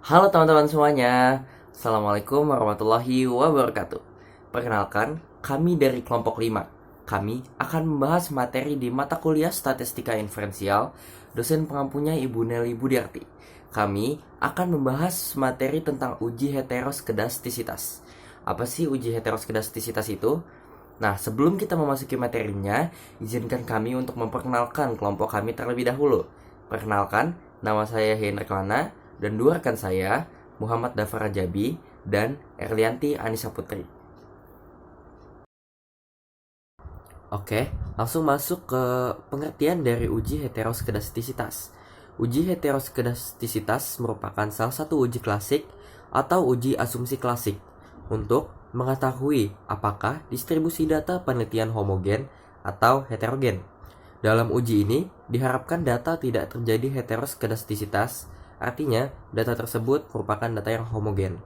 Halo teman-teman semuanya, Assalamualaikum warahmatullahi wabarakatuh. Perkenalkan, kami dari kelompok 5. Kami akan membahas materi di mata kuliah Statistika Inferensial, dosen pengampunya Ibu Nelly Budiarti. Kami akan membahas materi tentang uji heteroskedastisitas. Apa sih uji heteroskedastisitas itu? Nah, sebelum kita memasuki materinya, izinkan kami untuk memperkenalkan kelompok kami terlebih dahulu. Perkenalkan, nama saya Hendrik Lana, dan dua rekan saya, Muhammad Dafar Rajabi dan Erlianti Anissa Putri. Oke, langsung masuk ke pengertian dari uji heteroskedastisitas. Uji heteroskedastisitas merupakan salah satu uji klasik atau uji asumsi klasik untuk mengetahui apakah distribusi data penelitian homogen atau heterogen. Dalam uji ini, diharapkan data tidak terjadi heteroskedastisitas, artinya data tersebut merupakan data yang homogen.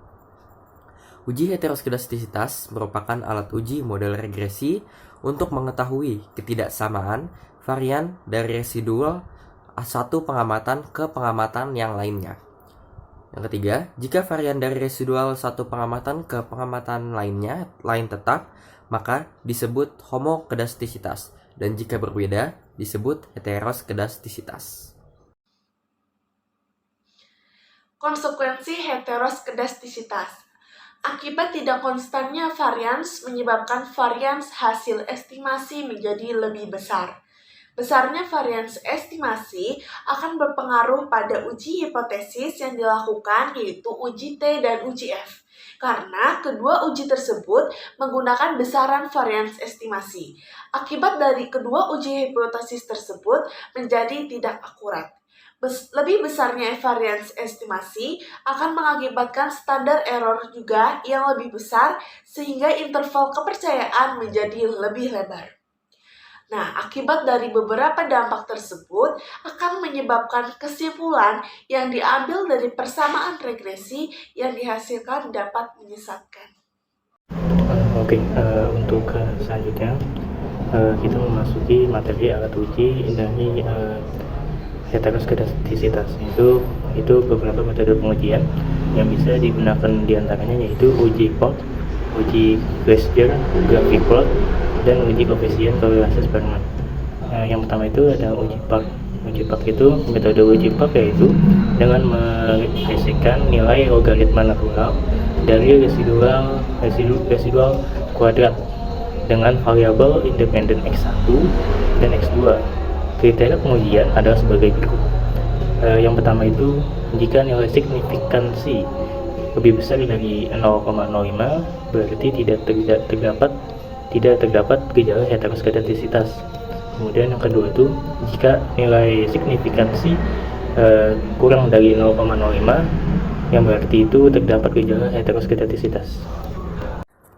Uji heteroskedastisitas merupakan alat uji model regresi untuk mengetahui ketidaksamaan varian dari residual satu pengamatan ke pengamatan yang lainnya. Yang ketiga, jika varian dari residual satu pengamatan ke pengamatan lainnya lain tetap, maka disebut homokedastisitas, dan jika berbeda, disebut heteroskedastisitas. Konsekuensi heteroskedastisitas. Akibat tidak konstannya varians menyebabkan varians hasil estimasi menjadi lebih besar. Besarnya varians estimasi akan berpengaruh pada uji hipotesis yang dilakukan, yaitu uji T dan uji F. Karena kedua uji tersebut menggunakan besaran varians estimasi. Akibat dari kedua uji hipotesis tersebut menjadi tidak akurat. Lebih besarnya varians estimasi akan mengakibatkan standar error juga yang lebih besar sehingga interval kepercayaan menjadi lebih lebar. Nah, akibat dari beberapa dampak tersebut akan menyebabkan kesimpulan yang diambil dari persamaan regresi yang dihasilkan dapat menyesatkan. Untuk selanjutnya kita memasuki materi alat uji dari heteroskedastisitas. Itu beberapa metode pengujian yang bisa digunakan diantaranya yaitu uji POT, uji Gleiser, graphic plot, dan uji koefisien korelasi Spearman. Yang pertama itu ada uji PARC. Uji PARC itu metode uji PARC yaitu dengan meregresikan nilai logaritma natural dari residual kuadrat dengan variabel independen X1 dan X2. Kriteria pengujian adalah sebagai berikut. Yang pertama itu jika nilai signifikansi lebih besar dari 0,05 berarti tidak terdapat gejala heteroskedastisitas. Kemudian yang kedua itu jika nilai signifikansi kurang dari 0,05 yang berarti itu terdapat gejala heteroskedastisitas.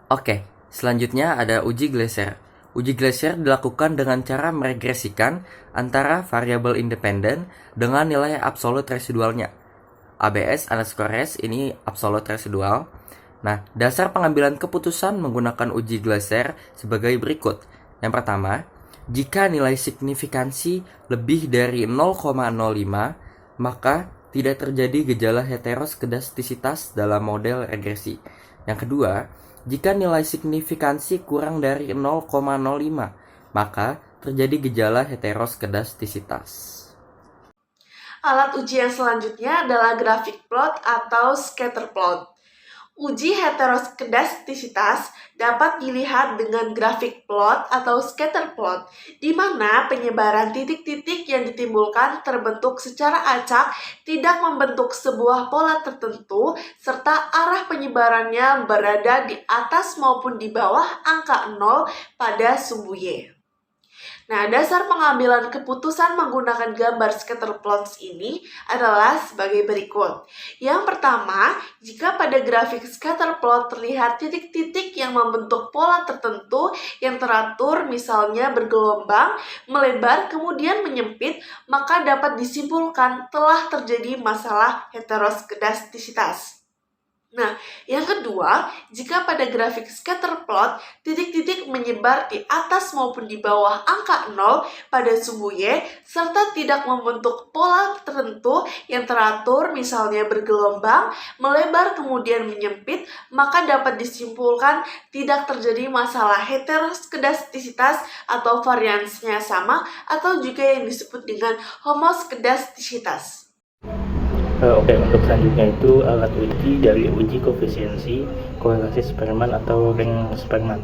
Oke, selanjutnya ada uji Gleiser. Uji Gleiser dilakukan dengan cara meregresikan antara variabel independen dengan nilai absolut residualnya. ABS underscore S ini absolut residual. Nah, dasar pengambilan keputusan menggunakan uji Gleiser sebagai berikut. Yang pertama, jika nilai signifikansi lebih dari 0,05, maka tidak terjadi gejala heteroskedastisitas dalam model regresi. Yang kedua, jika nilai signifikansi kurang dari 0,05, maka terjadi gejala heteroskedastisitas. Alat uji yang selanjutnya adalah graphic plot atau scatter plot. Uji heteroskedastisitas dapat dilihat dengan graphic plot atau scatter plot, di mana penyebaran titik-titik yang ditimbulkan terbentuk secara acak, tidak membentuk sebuah pola tertentu, serta arah penyebarannya berada di atas maupun di bawah angka 0 pada sumbu Y. Nah, dasar pengambilan keputusan menggunakan gambar scatter plots ini adalah sebagai berikut. Yang pertama, jika pada grafik scatter plot terlihat titik-titik yang membentuk pola tertentu yang teratur, misalnya bergelombang, melebar, kemudian menyempit, maka dapat disimpulkan telah terjadi masalah heteroskedastisitas. Nah, yang kedua, jika pada grafik scatter plot, titik-titik menyebar di atas maupun di bawah angka 0 pada sumbu Y, serta tidak membentuk pola tertentu yang teratur, misalnya bergelombang, melebar kemudian menyempit, maka dapat disimpulkan tidak terjadi masalah heteroskedastisitas atau variansnya sama, atau juga yang disebut dengan homoskedastisitas. Oke, untuk selanjutnya itu alat uji dari uji koefisiensi korelasi Spearman atau ring Spearman.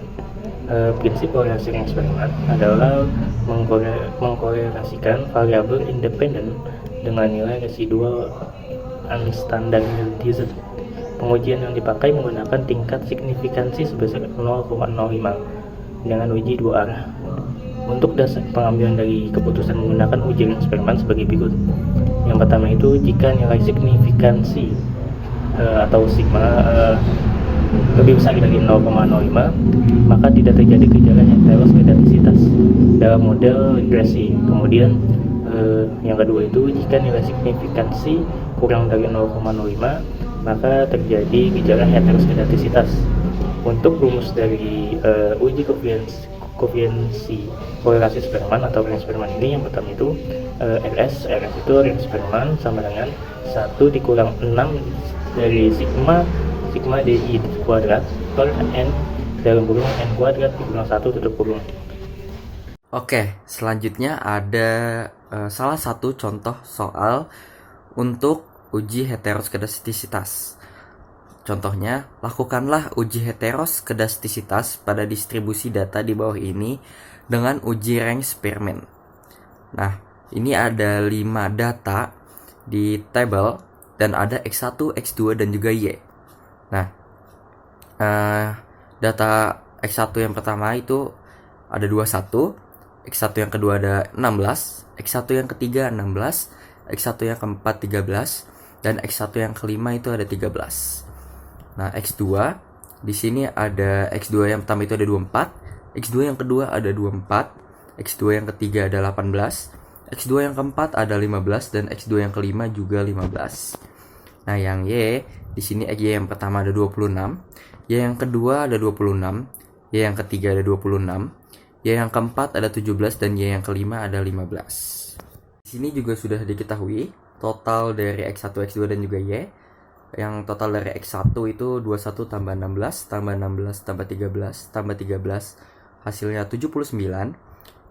Prinsip korelasi ring Spearman adalah mengkorelasikan variabel independen dengan nilai residual unstandardized. Pengujian yang dipakai menggunakan tingkat signifikansi sebesar 0,05 dengan uji dua arah. Untuk dasar pengambilan dari keputusan menggunakan uji ring Spearman sebagai berikut. Yang pertama itu, jika nilai signifikansi atau sigma lebih besar dari 0,05, maka tidak terjadi gejala heteroskedastisitas dalam model regresi. Kemudian yang kedua itu, jika nilai signifikansi kurang dari 0,05, maka terjadi gejala heteroskedastisitas. Untuk rumus dari uji koefisiensi korelasi Spearman atau ring Spearman ini, yang pertama itu RS itu ring Spearman sama dengan 1 dikurang 6 dari sigma DI kuadrat per N dalam kurung N kuadrat dikurang 1 tutup kurung. Oke, selanjutnya ada salah satu contoh soal untuk uji heteroskedastisitas. Contohnya, lakukanlah uji heteroskedastisitas pada distribusi data di bawah ini dengan uji rank Spearman. Nah, ini ada 5 data di tabel dan ada X1, X2, dan juga Y. Nah, data X1 yang pertama itu ada 21, X1 yang kedua ada 16, X1 yang ketiga 16, X1 yang keempat 13, dan X1 yang kelima itu ada 13. Nah, X2 di sini ada X2 yang pertama itu ada 24, X2 yang kedua ada 24, X2 yang ketiga ada 18, X2 yang keempat ada 15, dan X2 yang kelima juga 15. Nah, yang Y di sini Y yang pertama ada 26, Y yang kedua ada 26, Y yang ketiga ada 26, Y yang keempat ada 17, dan Y yang kelima ada 15. Di sini juga sudah diketahui total dari X1, X2, dan juga Y. Yang total dari X1 itu 21 tambah 16 tambah 16 tambah 13 tambah 13 hasilnya 79.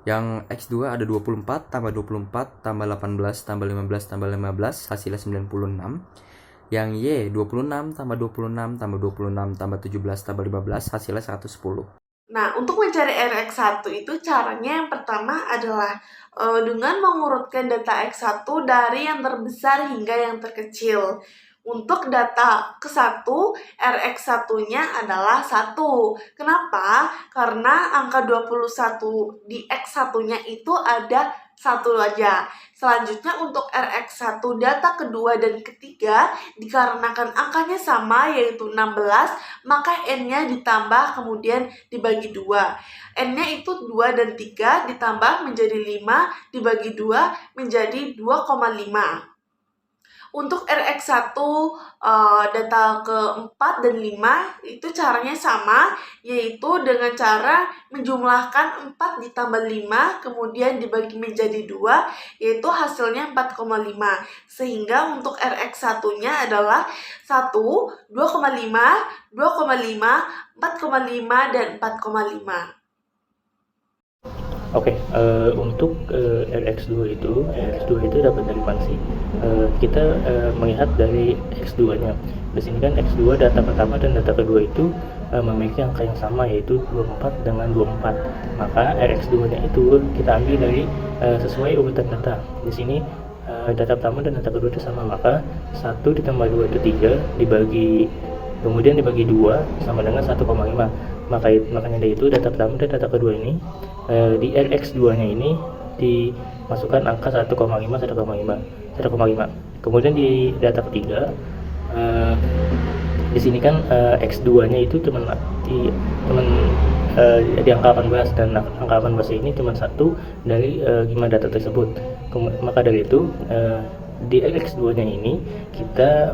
Yang X2 ada 24 tambah 24 tambah 18 tambah 15 tambah 15 hasilnya 96. Yang Y 26 tambah 26 tambah 26 tambah 17 tambah 15 hasilnya 110. Nah, untuk mencari RX1 itu caranya yang pertama adalah dengan mengurutkan data X1 dari yang terbesar hingga yang terkecil. Untuk data ke-1, RX1-nya adalah 1. Kenapa? Karena angka 21 di X1-nya itu ada 1 aja. Selanjutnya untuk RX1 data kedua dan ketiga, dikarenakan angkanya sama yaitu 16, maka N-nya ditambah kemudian dibagi 2. N-nya itu 2 dan 3 ditambah menjadi 5 dibagi 2 menjadi 2,5. Untuk RX1 data ke-4 dan 5 itu caranya sama, yaitu dengan cara menjumlahkan 4 ditambah 5 kemudian dibagi menjadi 2, yaitu hasilnya 4,5. Sehingga untuk RX1-nya adalah 1, 2,5, 2,5, 4,5, dan 4,5. Oke, untuk RX2 itu dapat dari mana sih? Kita melihat dari X2-nya. Di sini kan X2 data pertama dan data kedua itu memiliki angka yang sama, yaitu 24 dengan 24. Maka RX2-nya itu kita ambil dari sesuai urutan data. Di sini data pertama dan data kedua itu sama, maka 1 ditambah 2 itu 3, kemudian dibagi 2 sama dengan 1,5. Makanya dari itu data pertama dan data kedua ini di RX2-nya ini dimasukkan angka 1,5. Kemudian di data ketiga di sini kan X2-nya itu di angka 18, dan angka 18 ini cuma 1 dari 5 data tersebut. Maka dari itu di RX2-nya ini kita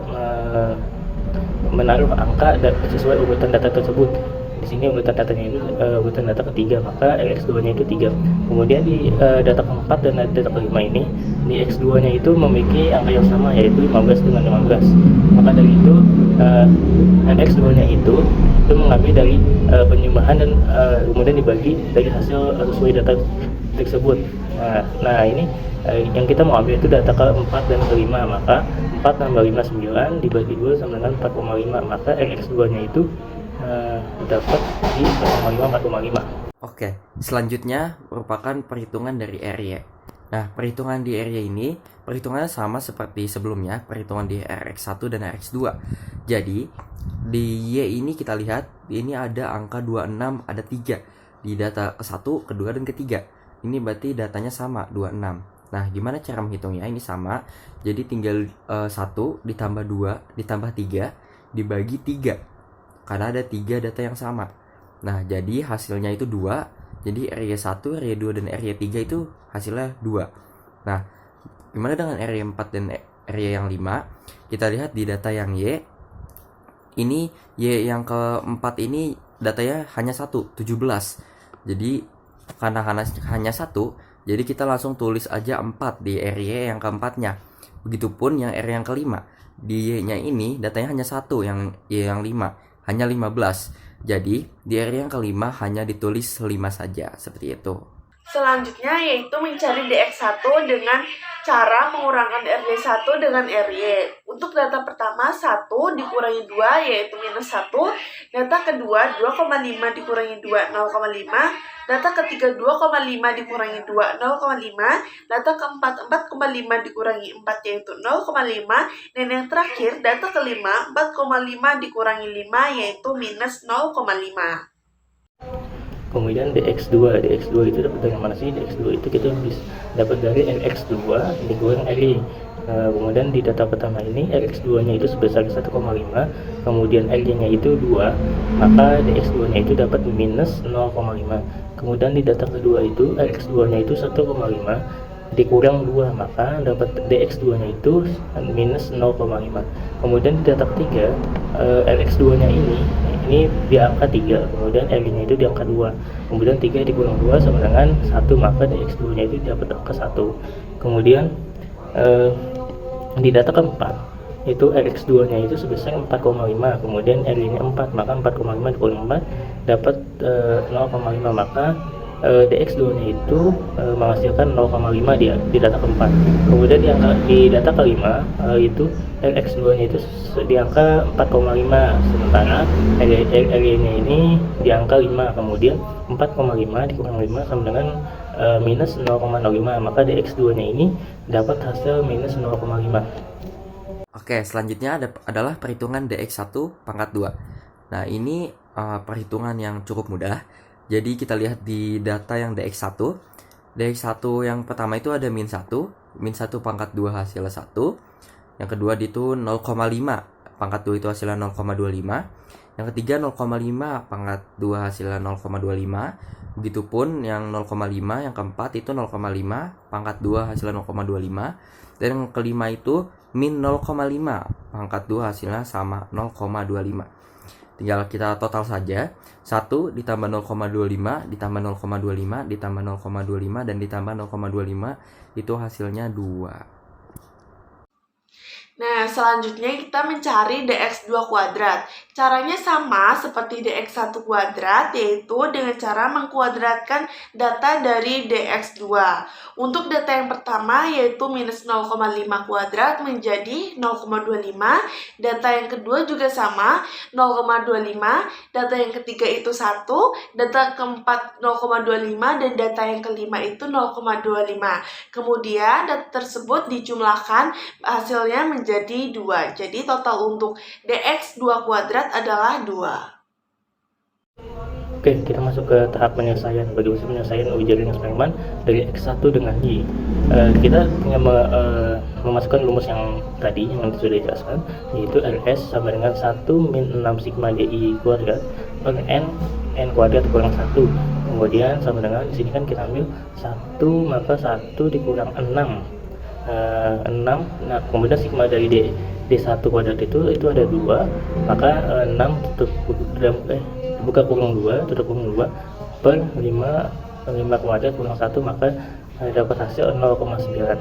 menaruh angka sesuai urutan data tersebut. Di sini urutan datanya itu urutan data ketiga, maka X2-nya itu 3. Kemudian di data keempat dan data kelima ini, di X2-nya itu memiliki angka yang sama, yaitu 15 dengan 15. Maka dari itu X2-nya itu mengambil dari penyumahan dan kemudian dibagi dari hasil sesuai data tersebut. Nah ini yang kita mau ambil itu data keempat dan kelima, maka 4 tambah 5 9 dibagi 2 sama dengan 4,5, maka X2-nya itu dapat di 4,5. Oke, selanjutnya merupakan perhitungan dari area. Nah, perhitungan di area ini perhitungannya sama seperti sebelumnya, perhitungan di RX1 dan RX2. Jadi, di Y ini kita lihat, ini ada angka 26, ada 3 di data ke-1, kedua, dan ketiga. Ini berarti datanya sama, 26. Nah, gimana cara menghitungnya? Ini sama, jadi tinggal 1 ditambah 2 ditambah 3 dibagi 3. Karena ada 3 data yang sama. Nah, jadi hasilnya itu 2. Jadi area 1, area 2, dan area 3 itu hasilnya 2. Nah, gimana dengan area 4 dan area yang 5? Kita lihat di data yang Y. Ini Y yang keempat ini datanya hanya 1, 17. Jadi karena hanya 1, jadi kita langsung tulis aja 4 di area yang keempatnya. Begitupun yang area yang kelima. Di Y-nya ini datanya hanya 1, yang Y yang 5. Hanya 15. Jadi di area yang kelima hanya ditulis 5 saja, seperti itu. Selanjutnya yaitu mencari DX1 dengan cara mengurangkan RY1 dengan RY. Untuk data pertama 1 dikurangi 2 yaitu minus 1. Data kedua 2,5 dikurangi 2 0,5. Data ketiga 2,5 dikurangi 2 0,5. Data keempat 4,5 dikurangi 4 yaitu 0,5. Dan yang terakhir data kelima 4,5 dikurangi 5 yaitu minus 0,5. Kemudian DX2 itu dapat dari mana sih? DX2 itu kita bisa dapat dari RX2 dikurang RY. Kemudian di data pertama ini RX2-nya itu sebesar 1,5, kemudian RY-nya itu 2, maka DX2-nya itu dapat minus 0,5. Kemudian di data kedua itu RX2-nya itu 1,5 dikurang 2, maka dapat DX2-nya itu minus 0,5. Kemudian di data ketiga RX2-nya ini di angka 3, kemudian RY-nya itu di angka 2, kemudian 3 dikurang 2 sama dengan 1, maka DX2-nya itu dapat angka 1. Kemudian di data keempat itu RX2-nya itu sebesar 4,5, kemudian RY-nya 4, maka 4,5 dikurang 4 dapat 0,5, maka DX2-nya itu menghasilkan 0,5 di data keempat. Kemudian di data kelima itu RX2-nya itu di angka 4,5, sementara RY-nya ini di angka 5, kemudian 4,5 dikurang 5 sama dengan minus 0,05, maka DX2-nya ini dapat hasil minus 0,5. Oke, selanjutnya adalah perhitungan DX1 pangkat 2. Nah, ini perhitungan yang cukup mudah. Jadi kita lihat di data yang DX1. DX1 yang pertama itu ada min 1 pangkat 2 hasilnya 1. Yang kedua itu 0,5 pangkat 2 itu hasilnya 0,25. Yang ketiga 0,5 pangkat 2 hasilnya 0,25. Begitupun yang 0,5, yang keempat itu 0,5 pangkat 2 hasilnya 0,25. Dan yang kelima itu min 0,5 pangkat 2 hasilnya sama 0,25. Tinggal kita total saja. 1 ditambah 0,25 ditambah 0,25 ditambah 0,25 dan ditambah 0,25 itu hasilnya 2. Nah, selanjutnya kita mencari DX2 kuadrat. Caranya sama seperti DX1 kuadrat, yaitu dengan cara mengkuadratkan data dari DX2. Untuk data yang pertama yaitu minus 0,5 kuadrat menjadi 0,25. Data yang kedua juga sama, 0,25. Data yang ketiga itu 1. Data keempat 0,25 dan data yang kelima itu 0,25. Kemudian data tersebut dijumlahkan, hasilnya menjadi 2. Jadi total untuk DX2 kuadrat adalah 2. Oke, kita masuk ke tahap penyelesaian. Bagaimana penyelesaian uji jaring eksperimen dari X1 dengan Y. Kita tinggal memasukkan rumus yang tadi yang sudah dijelaskan, yaitu RS sama dengan 1 min 6 sigma DI kuadrat per N kuadrat kurang 1. Kemudian sama dengan di sini kan kita ambil 1, maka 1 dikurang 6. 6. Nah, kemudian sigma dari D1 kuadrat itu ada 2, maka 6 buka kurung 2 tutup kurung 2 per 5 kuadrat kurang 1, maka dapat hasil 0,9.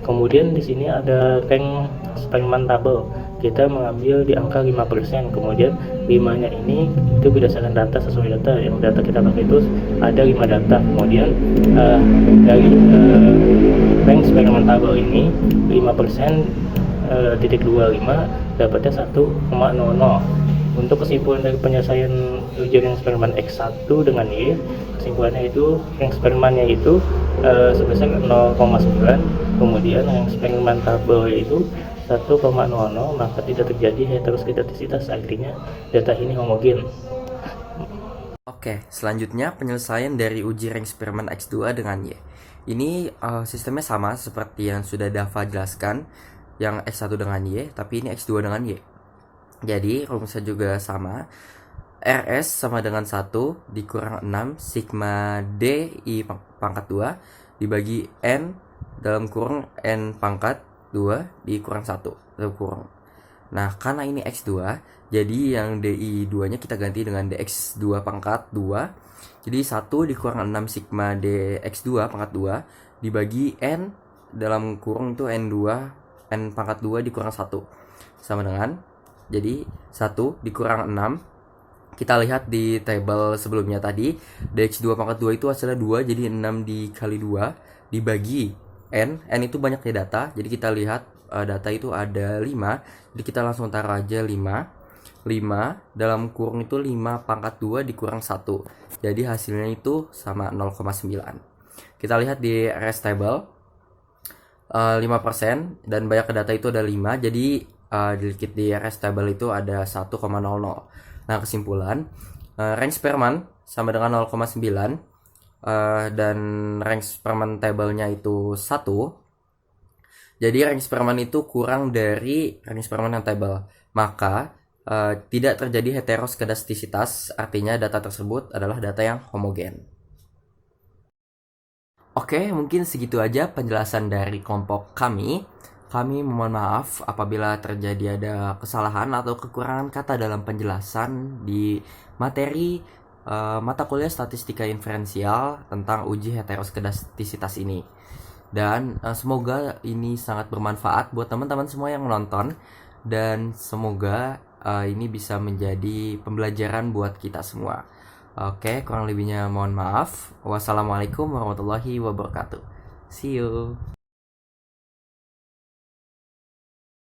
Kemudian di sini ada rank Spearman tabel. Kita mengambil di angka 5%. Kemudian 5-nya ini itu berdasarkan data, sesuai data yang data kita pakai itu ada 5 data. Kemudian dari rank Spearman tabel ini 5% titik 25 dapatnya 1,00. Untuk kesimpulan dari penyelesaian ujian yang Spearman X1 dengan Y, kesimpulannya itu yang Spearman-nya itu sebesar 0,9, kemudian yang Spearman tabel itu 1,00, maka tidak terjadi heteroskedastisitas, artinya data ini homogen. Oke, selanjutnya penyelesaian dari uji rank Spearman X2 dengan Y. Ini sistemnya sama seperti yang sudah Dava jelaskan, yang X1 dengan Y, tapi ini X2 dengan Y. Jadi rumusnya juga sama. RS sama dengan 1 dikurang 6 sigma D I pangkat 2 dibagi N dalam kurung N pangkat 2 dikurang 1 dalam kurung. Nah, karena ini X2, jadi yang DI2 nya kita ganti dengan DX2 pangkat 2. Jadi 1 dikurang 6 sigma DX2 pangkat 2 dibagi N dalam kurung itu N2 N pangkat 2 dikurang 1 sama dengan, jadi 1 dikurang 6. Kita lihat di tabel sebelumnya tadi, DX2 pangkat 2 itu hasilnya 2, jadi 6 dikali 2 dibagi N itu banyaknya data, jadi kita lihat data itu ada 5, jadi kita langsung taruh aja 5 dalam kurung itu 5 pangkat 2 dikurang 1, jadi hasilnya itu sama 0,9. Kita lihat di rest table 5% dan banyak data itu ada 5, jadi dikit di rest table itu ada 1,00. Nah, kesimpulan rank Spearman sama dengan 0,9 dan rank Spearman table-nya itu 1. Jadi rank Spearman itu kurang dari rank Spearman yang table. Maka tidak terjadi heteroskedastisitas, artinya data tersebut adalah data yang homogen. Oke, mungkin segitu aja penjelasan dari kelompok kami. Kami mohon maaf apabila terjadi ada kesalahan atau kekurangan kata dalam penjelasan di materi mata kuliah statistika inferensial tentang uji heteroskedastisitas ini. Dan semoga ini sangat bermanfaat buat teman-teman semua yang menonton, dan semoga ini bisa menjadi pembelajaran buat kita semua. Oke, kurang lebihnya mohon maaf. Wassalamualaikum warahmatullahi wabarakatuh. See you.